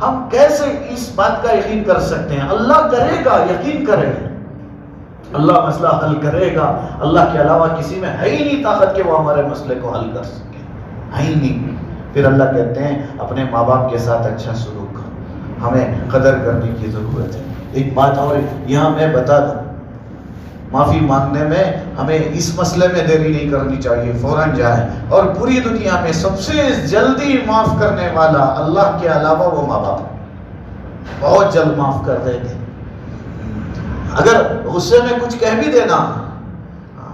ہم کیسے اس بات کا یقین کر سکتے ہیں؟ اللہ کرے گا، یقین کریں، اللہ مسئلہ حل کرے گا۔ اللہ کے علاوہ کسی میں ہے ہی نہیں طاقت کہ وہ ہمارے مسئلے کو حل کر سکے، ہے ہی نہیں۔ پھر اللہ کہتے ہیں اپنے ماں باپ کے ساتھ اچھا سلوک کرو، ہمیں قدر کرنے کی ضرورت ہے۔ ایک بات اور یہاں میں بتا دوں، معافی مانگنے میں ہمیں اس مسئلے میں دیری نہیں کرنی چاہیے، فوراً جائیں۔ اور پوری دنیا میں سب سے جلدی معاف کرنے والا اللہ کے علاوہ وہ ماں باپ، بہت جلد معاف کر دیں گے۔ اگر غصے میں کچھ کہہ بھی دینا،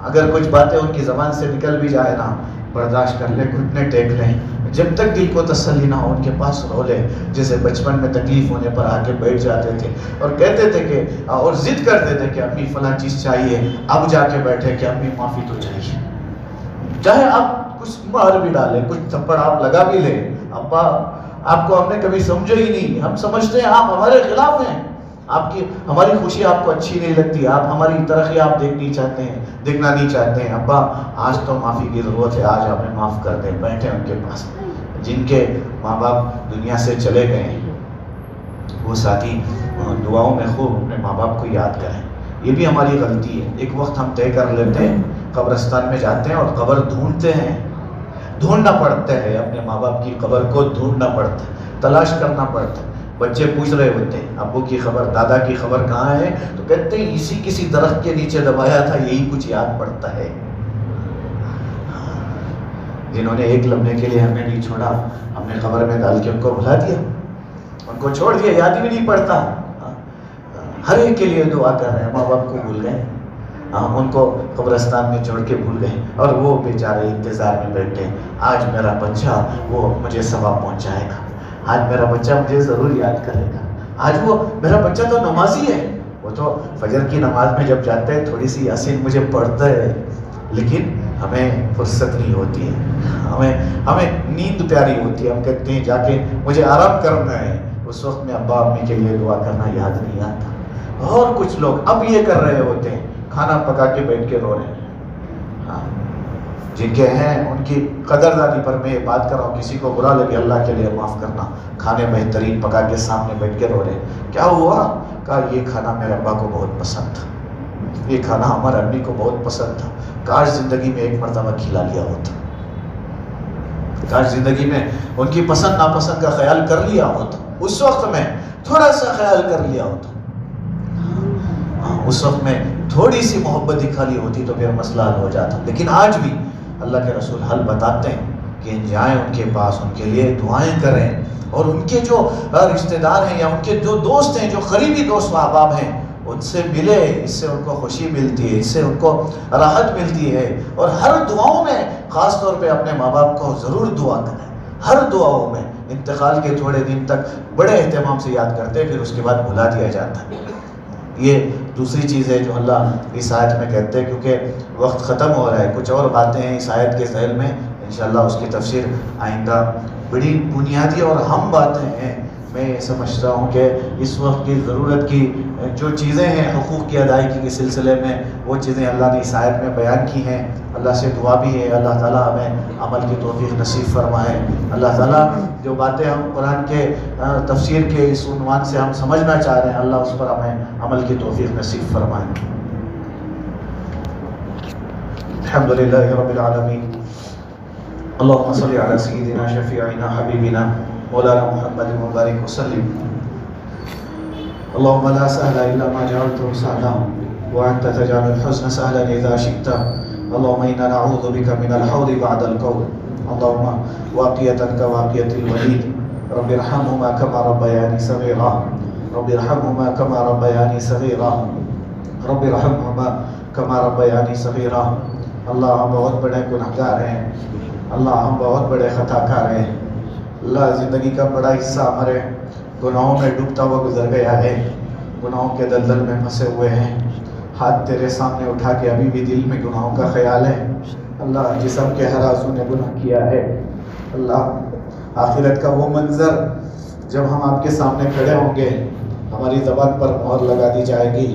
اگر کچھ باتیں ان کی زبان سے نکل بھی جائے نا، برداشت کر لیں، گھٹنے ٹیک لیں، جب تک دل کو تسلی نہ ہو ان کے پاس رو لیں۔ جیسے بچپن میں تکلیف ہونے پر آ کے بیٹھ جاتے تھے اور کہتے تھے کہ اور ضد کرتے تھے کہ اپنی فلاں چیز چاہیے، اب جا کے بیٹھے کہ اپنی معافی تو چاہیے، چاہے آپ کچھ مار بھی ڈالیں، کچھ تھپڑ آپ لگا بھی لیں، ابا آپ کو ہم نے کبھی سمجھا ہی نہیں، ہم سمجھتے ہیں آپ ہمارے خلاف ہیں، ہماری خوشی آپ کو اچھی نہیں لگتی، آپ ہماری ترقی آپ دیکھنا نہیں چاہتے ہیں، ابا آج تو معافی کی ضرورت ہے، آج آپ نے معاف کر دیں۔ بیٹھے ان کے پاس، جن کے ماں باپ دنیا سے چلے گئے ہیں وہ ساتھی دعاؤں میں خوب اپنے ماں باپ کو یاد کریں۔ یہ بھی ہماری غلطی ہے، ایک وقت ہم طے کر لیتے ہیں، قبرستان میں جاتے ہیں اور قبر ڈھونڈتے ہیں، ڈھونڈنا پڑتا ہے، اپنے ماں باپ کی قبر کو ڈھونڈنا پڑتا ہے، تلاش کرنا پڑتا ہے۔ بچے پوچھ رہے ہوتے ہیں ابو کی خبر، دادا کی خبر کہاں ہے، تو کہتے ہیں کسی درخت کے نیچے دبایا تھا، یہی کچھ یاد پڑتا ہے۔ جنہوں نے ایک لمحے کے لیے ہمیں نہیں چھوڑا، ہم نے قبر میں ڈال کے ان کو بھلا دیا، ان کو چھوڑ دیا، یاد بھی نہیں پڑتا۔ ہر ایک کے لیے دعا کر رہے ہیں، ماں باپ کو بھول گئے، ان کو قبرستان میں چھوڑ کے بھول گئے، اور وہ بیچارے انتظار میں بیٹھے، آج میرا بچہ وہ مجھے ثواب پہنچائے گا، آج میرا بچہ مجھے ضرور یاد کرے گا، آج وہ میرا بچہ تو نمازی ہے، وہ تو فجر کی نماز میں جب جاتے ہیں تھوڑی سی یاسین مجھے پڑھتا ہے، لیکن ہمیں فرصت نہیں ہوتی ہے، ہمیں نیند پیاری ہوتی ہے، ہم کہتے ہیں جا کے مجھے آرام کرنا ہے، اس وقت میں ابا امی کے لیے دعا کرنا یاد نہیں آتا۔ اور کچھ لوگ اب یہ کر رہے ہوتے ہیں، کھانا پکا کے بیٹھ کے رو رہے ہیں، جن کے ہیں ان کی قدردانی پر میں یہ بات کر رہا ہوں، کسی کو برا لگے اللہ کے لیے معاف کرنا، کھانے بہترین پکا کے سامنے بیٹھ کے رو رہے ہیں، کیا ہوا؟ کہا یہ کھانا میرے ابا کو بہت پسند تھا، یہ کھانا ہمارے امی کو بہت پسند تھا، کاش زندگی میں ایک مرتبہ کھلا لیا ہوتا، کاش زندگی میں ان کی پسند ناپسند کا خیال کر لیا ہوتا، اس وقت میں تھوڑا سا خیال کر لیا ہوتا، اس وقت میں تھوڑی سی محبت دکھا لی ہوتی تو پھر مسئلہ حل ہو جاتا۔ لیکن آج بھی اللہ کے رسول حل بتاتے ہیں کہ جائیں ان کے پاس، ان کے لیے دعائیں کریں، اور ان کے جو رشتہ دار ہیں یا ان کے جو دوست ہیں، جو قریبی دوست و احباب ہیں، ان سے ملے، اس سے ان کو خوشی ملتی ہے، اس سے ان کو راحت ملتی ہے۔ اور ہر دعاؤں میں خاص طور پہ اپنے ماں باپ کو ضرور دعا کریں، ہر دعاؤں میں، انتقال کے تھوڑے دن تک بڑے اہتمام سے یاد کرتے ہیں، پھر اس کے بعد بھلا دیا جاتا ہے۔ یہ دوسری چیز ہے جو اللہ اس آیت میں کہتے ہیں، کیونکہ وقت ختم ہو رہا ہے، کچھ اور باتیں ہیں اس آیت کے ذیل میں، انشاءاللہ اس کی تفسیر آئندہ، بڑی بنیادی اور اہم باتیں ہیں میں یہ سمجھتا ہوں کہ اس وقت کی ضرورت کی جو چیزیں ہیں حقوق کی ادائیگی کے سلسلے میں، وہ چیزیں اللہ نے اس آیت میں بیان کی ہیں۔ اللہ سے دعا بھی ہے اللہ تعالیٰ ہمیں عمل کی توفیق نصیب فرمائے۔ اللہ تعالیٰ جو باتیں ہم قرآن کے تفسیر کے اس عنوان سے ہم سمجھنا چاہ رہے ہیں، اللہ اس پر ہمیں عمل کی توفیق نصیب فرمائے۔ الحمدللہ رب العالمین، اللہم صلی علی سیدنا شفیعنا حبیبنا مولانا محمد مبارک وسلم۔ اللهم لا سهل إلا ما جعلته سهلا وأنت تجعل الحزن سهلا إذا شئت، اللهم إنا نعوذ بك من الحول بعد القول، اللهم واقية كواقية الوليد، رب ارحمهما كما ربياني صغيرا، رب ارحمهما كما ربياني صغيرا، رب ارحمهما كما ربياني صغيرا۔ اللہ ہم بہت بڑے گنہگار ہیں، اللہ ہم بہت بڑے خطا کار ہیں، اللہ زندگی کا بڑا حصہ ہمارے گناہوں میں ڈوبتا ہوا گزر گیا ہے، گناہوں کے دلدل میں پھنسے ہوئے ہیں۔ ہاتھ تیرے سامنے اٹھا کے ابھی بھی دل میں گناہوں کا خیال ہے۔ اللہ جسم کے ہر عضو نے گناہ کیا ہے۔ اللہ آخرت کا وہ منظر جب ہم آپ کے سامنے کھڑے ہوں گے، ہماری زبان پر مہر لگا دی جائے گی،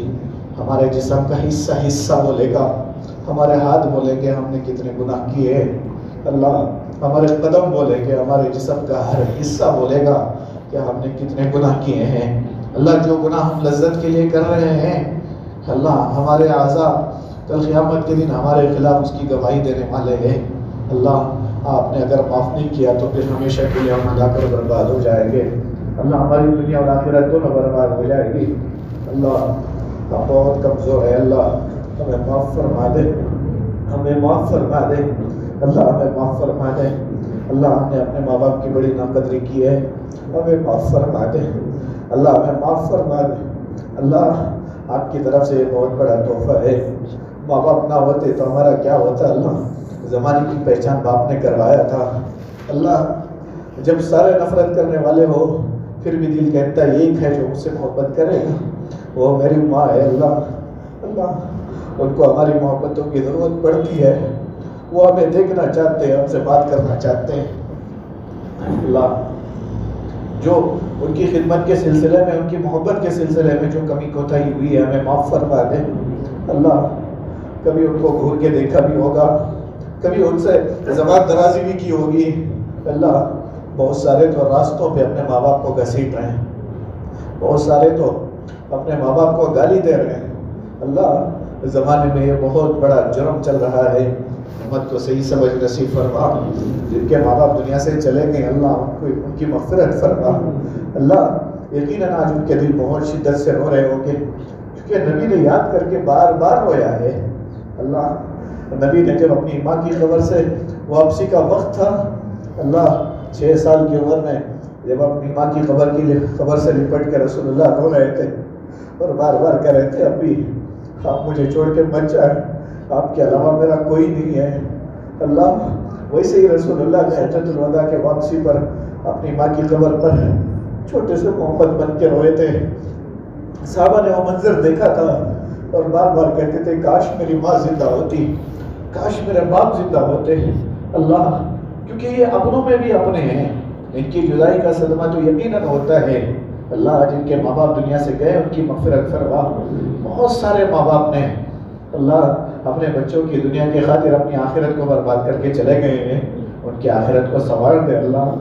ہمارے جسم کا حصہ حصہ بولے گا، ہمارے ہاتھ بولیں گے ہم نے کتنے گناہ کیے۔ اللہ ہمارے قدم بولے گے، ہمارے جسم کا ہر حصہ بولے گا کہ ہم نے کتنے گناہ کیے ہیں۔ اللہ جو گناہ ہم لذت کے لیے کر رہے ہیں، اللہ ہمارے اعضاء کل قیامت کے دن ہمارے خلاف اس کی گواہی دینے والے ہیں۔ اللہ آپ نے اگر معاف نہیں کیا تو پھر ہمیشہ کے لیے ہم ہلا کر برباد ہو جائیں گے۔ اللہ ہماری دنیا اور آخرت دونوں برباد ہو جائے گی۔ اللہ ہم بہت کمزور ہے، اللہ ہمیں معاف فرما دے، ہمیں معاف فرما دے، اللہ ہمیں معاف فرما دے۔ اللہ ہم نے اپنے ماں باپ کی بڑی ناقدری کی ہے، ہمیں معاف فرما دے، اللہ ہمیں معاف فرما دے۔ اللہ آپ کی طرف سے بہت بڑا تحفہ ہے، ماں باپ نہ ہوتے تو ہمارا کیا ہوتا۔ اللہ زمانے کی پہچان باپ نے کروایا تھا۔ اللہ جب سارے نفرت کرنے والے ہو پھر بھی دل کہتا ہے ایک ہے جو مجھ سے محبت کرے گا، وہ میری ماں ہے۔ اللہ ان کو ہماری محبتوں کی ضرورت پڑتی ہے، وہ ہمیں دیکھنا چاہتے ہیں، ہم سے بات کرنا چاہتے ہیں۔ اللہ جو ان کی خدمت کے سلسلے میں، ان کی محبت کے سلسلے میں جو کمی کوتاہی ہوئی ہے ہمیں معاف فرما دے۔ اللہ کبھی ان کو گھور کے دیکھا بھی ہوگا، کبھی ان سے زبان درازی بھی کی ہوگی۔ اللہ بہت سارے تو راستوں پہ اپنے ماں باپ کو گھسیٹ رہے ہیں، بہت سارے تو اپنے ماں باپ کو گالی دے رہے ہیں۔ اللہ زمانے میں یہ بہت بڑا جرم چل رہا ہے، امت کو صحیح سمجھ نصیب فرما۔ جن کے ماں باپ دنیا سے چلے گئے اللہ ان کی مغفرت فرما۔ اللہ یقیناً آج ان کے دل بہت شدت سے رو رہے ہوں گے، کیونکہ نبی نے یاد کر کے بار بار رویا ہے۔ اللہ نبی نے جب اپنی ماں کی خبر سے واپسی کا وقت تھا، اللہ 6 سال کی عمر میں جب اپنی ماں کی خبر سے لپٹ کے رسول اللہ رو رہے تھے اور بار بار کہہ رہے تھے ابھی آپ مجھے چھوڑ کے مت جائیں، آپ کے علاوہ میرا کوئی نہیں ہے۔ اللہ ویسے ہی رسول اللہ نے حجۃ الوداع کے واپسی پر اپنی ماں کی قبر پر چھوٹے سے محبت بن کے روئے تھے۔ صحابہ نے وہ منظر دیکھا تھا اور بار بار کہتے تھے کاش میری ماں زندہ ہوتی، کاش میرے باپ زندہ ہوتے۔ اللہ کیونکہ یہ اپنوں میں بھی اپنے ہیں، ان کی جدائی کا صدمہ تو یقیناً ہوتا ہے۔ اللہ جن کے ماں باپ دنیا سے گئے ان کی مغفرت فرما۔ بہت سارے ماں باپ نے اللہ اپنے بچوں کی دنیا کی خاطر اپنی آخرت کو برباد کر کے چلے گئے ہیں، ان کی آخرت کو سنوار دے اللہ،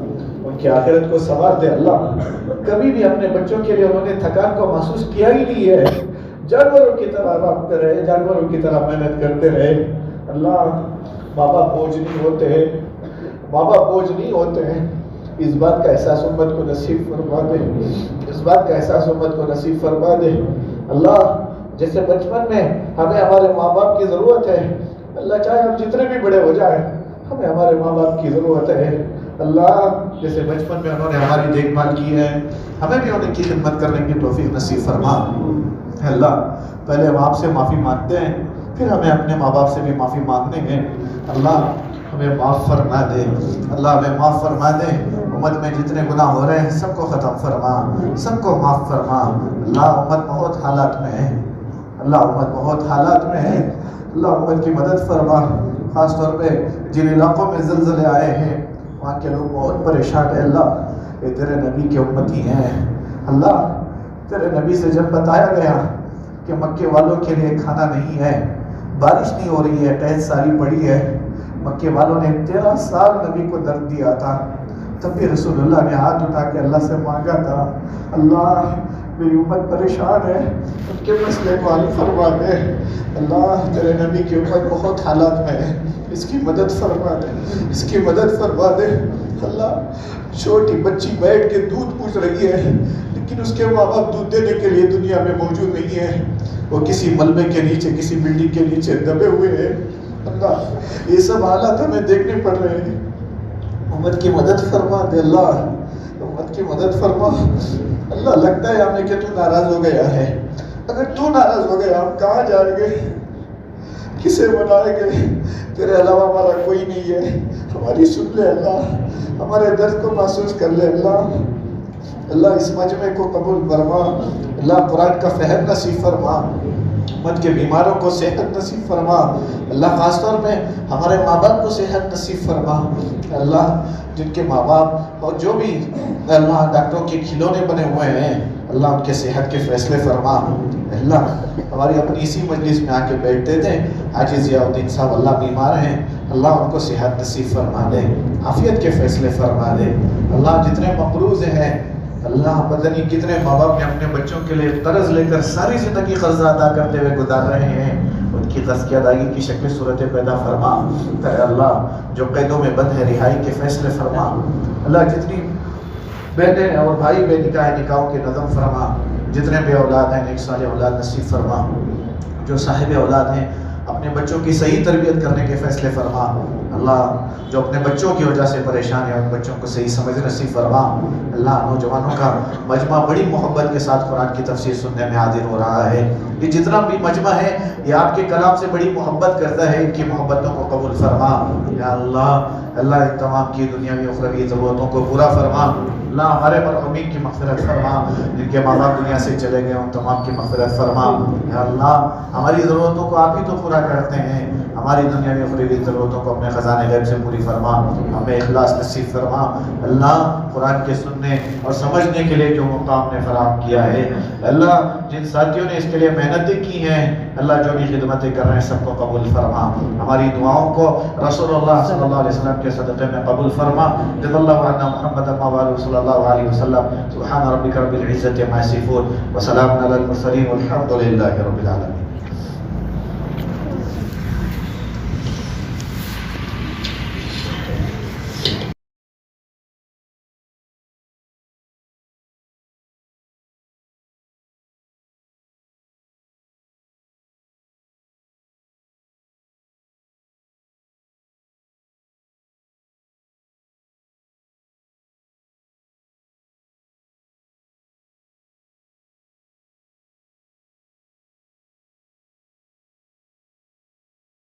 ان کی آخرت کو سنوار دے اللہ۔ کبھی بھی اپنے بچوں کے لیے انہوں نے تھکان کو محسوس کیا ہی نہیں ہے، جانوروں کی طرح رابطے رہے، جانوروں کی طرح محنت کرتے رہے۔ اللہ ماں باپ بوجھ نہیں ہوتے ہیں، ماں باپ بوجھ نہیں ہوتے ہیں، اس بات کا احساس امت کو نصیب فرما دے، اس بات کا احساس امت کو نصیب فرما دے۔ اللہ جیسے بچپن میں ہمیں ہمارے ماں باپ کی ضرورت ہے، اللہ چاہے ہم جتنے بھی بڑے ہو جائیں ہمیں ہمارے ماں باپ کی ضرورت ہے۔ اللہ جیسے بچپن میں انہوں نے ہماری دیکھ بھال کی ہے، ہمیں بھی ان کی خدمت کرنے کی توفیق نصیب فرما۔ اللہ پہلے ہم آپ سے معافی مانگتے ہیں، پھر ہمیں اپنے ماں باپ سے بھی معافی مانگنے ہیں۔ اللہ ہمیں معاف فرما دے، اللہ ہمیں معاف فرما دے۔ امت میں جتنے گناہ ہو رہے ہیں سب کو ختم فرما، سب کو معاف فرما۔ اللہ امت بہت حالات میں ہے، اللہ امت بہت حالات میں ہے، اللہ امت کی مدد فرما۔ خاص طور پہ جن علاقوں میں زلزلے آئے ہیں وہاں کے لوگ بہت پریشان ہیں، اللہ یہ تیرے نبی کے امتی ہیں۔ اللہ تیرے نبی سے جب بتایا گیا کہ مکے والوں کے لیے کھانا نہیں ہے، بارش نہیں ہو رہی ہے، قحط ساری پڑی ہے، مکے والوں نے 13 سال نبی کو درد دیا تھا، تب بھی رسول اللہ نے ہاتھ اٹھا کے اللہ سے مانگا تھا، اللہ میری امت پریشان ہے، ان کے مسئلے کو حل فرما دے، اللہ تیرے نبی کی امت بہت حالات میں ہے، اس کی مدد فرما دے، اس کی مدد فرما دے۔ اللہ چھوٹی بچی بیٹھ کے دودھ پوچھ رہی ہے، لیکن اس کے ماں باپ دودھ دینے کے لیے دنیا میں موجود نہیں ہے، وہ کسی ملبے کے نیچے، کسی بلڈنگ کے نیچے دبے ہوئے ہیں۔ اللہ یہ سب حالات ہمیں دیکھنے پڑ رہے ہیں، امت کی مدد فرما دے اللہ، امت کی مدد فرما۔ اللہ لگتا ہے ہمیں کہ تو ناراض ہو گیا ہے، اگر تو ناراض ہو گیا ہم کہاں جائیں گے، کسے بنائیں گے، تیرے علاوہ ہمارا کوئی نہیں ہے، ہماری سن لے اللہ، ہمارے درد کو محسوس کر لے اللہ۔ اللہ اس مجمع کو قبول فرما، اللہ قرآن کا فہم نصیب فرما، امت کے بیماروں کو صحت نصیب فرما، اللہ خاص طور پہ ہمارے ماں باپ کو صحت نصیب فرما، اللہ جن کے ماں باپ اور جو بھی اللہ ڈاکٹروں کے کھلونے بنے ہوئے ہیں، اللہ ان کے صحت کے فیصلے فرما۔ اللہ ہماری اپنی اسی مجلس میں آ کے بیٹھتے تھے حاجی ضیاء الدین صاحب، اللہ بیمار ہیں، اللہ ان کو صحت نصیب فرما دے، عافیت کے فیصلے فرما دے۔ اللہ جتنے مقروض ہیں، اللہ پتہ نہیں کتنے ماں باپ نے اپنے بچوں کے لیے قرض لے کر ساری زندگی قرض ادا کرتے ہوئے گزار رہے ہیں، ان کی قرض کی ادائیگی کی شکل صورتیں پیدا فرما۔ اے اللہ جو قیدوں میں بند ہے رہائی کے فیصلے فرما۔ اللہ جتنی بہنیں اور بھائی بے نکاح نکاحوں کے نظم فرما، جتنے بے اولاد ہیں نیک صالح اولاد نصیب فرما، جو صاحب اولاد ہیں اپنے بچوں کی صحیح تربیت کرنے کے فیصلے فرما۔ اللہ جو اپنے بچوں کی وجہ سے پریشان ہیں ان بچوں کو صحیح سمجھ نصیب فرما۔ اللہ نوجوانوں کا مجمع بڑی محبت کے ساتھ قرآن کی تفسیر سننے میں حاضر ہو رہا ہے، یہ جتنا بھی مجمع ہے یہ آپ کے کلام سے بڑی محبت کرتا ہے، ان کی محبتوں کو قبول فرما۔ یا اللہ ان تمام کی دنیاوی اخروی ضرورتوں کو پورا فرما۔ اللہ ہمارے مرحومین کی مغفرت فرما، جن کے ماں باپ دنیا سے چلے گئے ان تمام کی مغفرت فرما۔ یا اللہ ہماری ضرورتوں کو آپ ہی تو پورا کرتے ہیں، ہماری دنیاوی اخروی ضرورتوں کو اپنے خزانے غیب سے پوری فرما، ہمیں اخلاص نصیب فرما۔ اللہ قرآن کے سننے اور سمجھنے کے لیے جو مقام نے فراہم کیا ہے، اللہ جن ساتھیوں نے اس کے لیے محنتیں کی ہیں، اللہ جو بھی خدمتیں کر رہے ہیں سب کو قبول فرما، ہماری دعاؤں کو رسول اللہ صلی اللہ علیہ وسلم کے صدقے میں قبول فرما۔ جزا اللہ عنا محمد صلی اللہ علیہ وسلم۔ سبحان ربک رب العزت عما یصفون وسلام علی المرسلین والحمد للہ رب العالمین۔